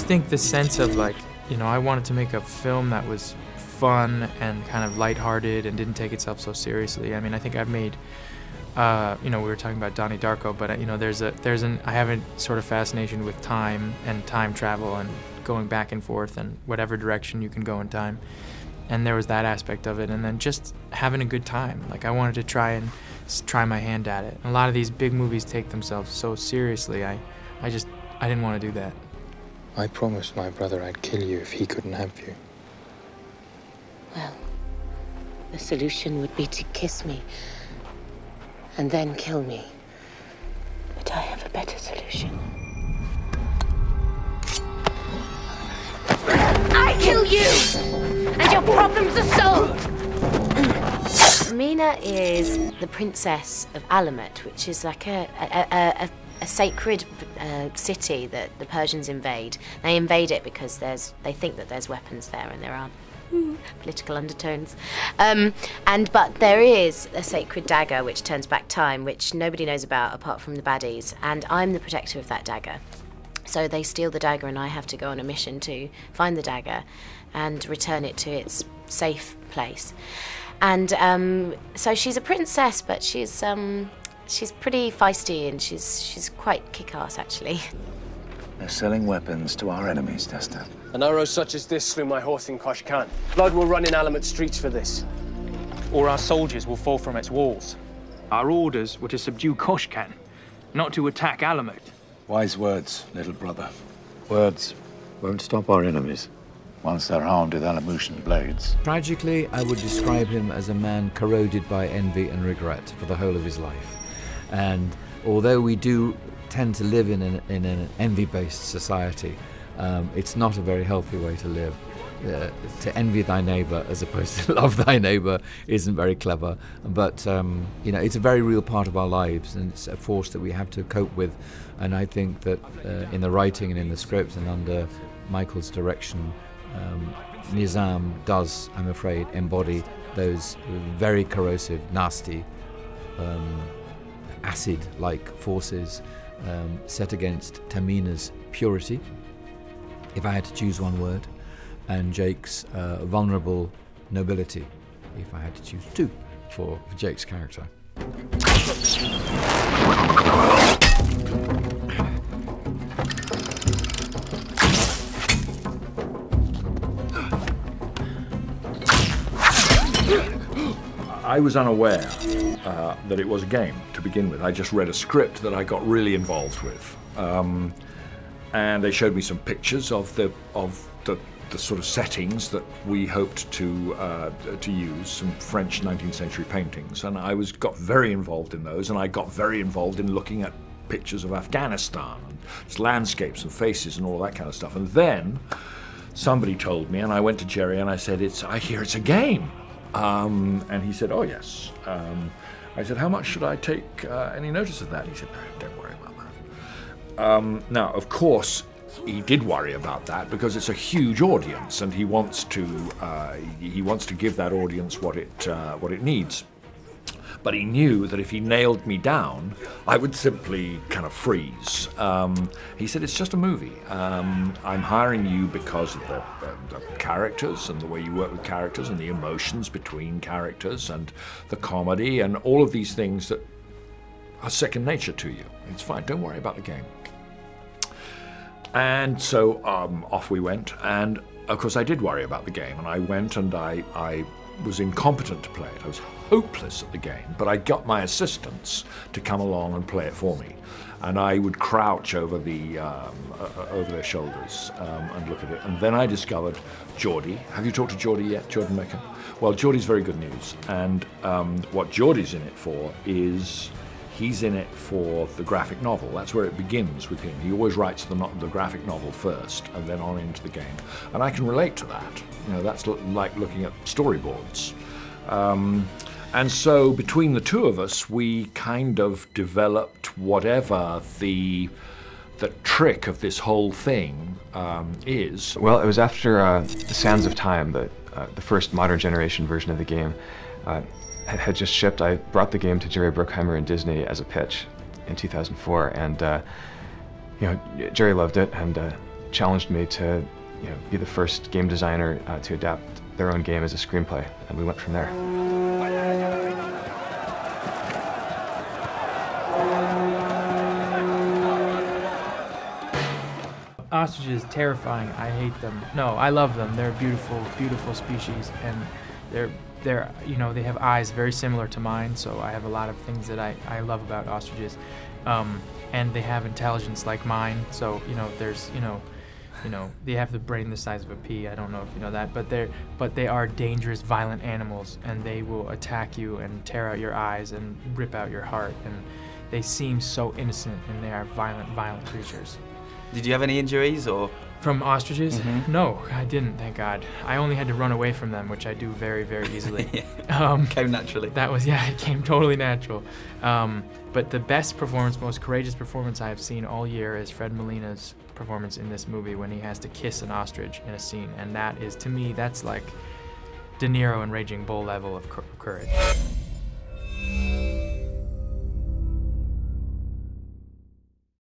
just think the sense of like, you know, I wanted to make a film that was fun and kind of lighthearted and didn't take itself so seriously. I mean, I think I've made, you know, we were talking about Donnie Darko, but you know, I have a sort of fascination with time and time travel and going back and forth and whatever direction you can go in time. And there was that aspect of it, and then just having a good time. Like, I wanted to try my hand at it. And a lot of these big movies take themselves so seriously. I didn't want to do that. I promised my brother I'd kill you if he couldn't have you. Well, the solution would be to kiss me and then kill me. But I have a better solution. I kill you, and your problems are solved. Mina is the princess of Alamet, which is like a sacred city that the Persians invade. They invade it because they think that there's weapons there, and there are political undertones. But there is a sacred dagger which turns back time, which nobody knows about apart from the baddies, and I'm the protector of that dagger. So they steal the dagger, and I have to go on a mission to find the dagger and return it to its safe place. And so she's a princess, but she's pretty feisty, and she's quite kick-ass, actually. They're selling weapons to our enemies, Desta. An arrow such as this slew my horse in Koshkan. Blood will run in Alamet streets for this. Or our soldiers will fall from its walls. Our orders were to subdue Koshkan, not to attack Alamet. Wise words, little brother. Words won't stop our enemies once they're armed with Alamutian blades. Tragically, I would describe him as a man corroded by envy and regret for the whole of his life. And although we do tend to live in an envy-based society, it's not a very healthy way to live. To envy thy neighbour as opposed to love thy neighbour isn't very clever, but you know, it's a very real part of our lives, and it's a force that we have to cope with. And I think that in the writing and in the script and under Michael's direction, Nizam does, I'm afraid, embody those very corrosive, nasty, acid-like forces set against Tamina's purity, if I had to choose one word, and Jake's vulnerable nobility, if I had to choose two for Jake's character. I was unaware that it was a game to begin with. I just read a script that I got really involved with, and they showed me some pictures of the sort of settings that we hoped to use, some French 19th century paintings, and I got very involved in those, and I got very involved in looking at pictures of Afghanistan, and its landscapes and faces and all that kind of stuff. And then somebody told me, and I went to Jerry and I said, I hear it's a game. And he said, oh yes. I said, how much should I take any notice of that? He said, no, don't worry about that. Now, of course, he did worry about that because it's a huge audience, and he wants to give that audience what it needs. But he knew that if he nailed me down, I would simply kind of freeze. He said, it's just a movie. I'm hiring you because of the characters and the way you work with characters and the emotions between characters and the comedy and all of these things that are second nature to you. It's fine, don't worry about the game. And so off we went, and of course I did worry about the game, and I went and I was incompetent to play it. I was hopeless at the game, but I got my assistants to come along and play it for me, and I would crouch over over their shoulders and look at it. And then I discovered Geordie. Have you talked to Geordie yet, Jordan Meckham? Well, Geordie's very good news, and what Geordie's in it for is he's in it for the graphic novel. That's where it begins with him. He always writes the graphic novel first and then on into the game. And I can relate to that. You know, that's like looking at storyboards. And so between the two of us, we kind of developed whatever the trick of this whole thing is. Well, it was after The Sands of Time, the first modern generation version of the game, had just shipped. I brought the game to Jerry Bruckheimer and Disney as a pitch in 2004, and you know, Jerry loved it, and challenged me to, be the first game designer to adapt their own game as a screenplay, and we went from there. Ostriches, terrifying. I hate them. No, I love them. They're beautiful, beautiful species, and they're they have eyes very similar to mine. So I have a lot of things that I love about ostriches, and they have intelligence like mine. So there's they have the brain the size of a pea. I don't know if you know that, but they are dangerous, violent animals, and they will attack you and tear out your eyes and rip out your heart. And they seem so innocent, and they are violent, violent creatures. Did you have any injuries or? From ostriches? No, I didn't, thank God. I only had to run away from them, which I do very, very easily. Came naturally. That was, it came totally natural. But the best performance, most courageous performance I have seen all year is Fred Molina's performance in this movie when he has to kiss an ostrich in a scene. And that is, to me, that's like De Niro and Raging Bull level of courage.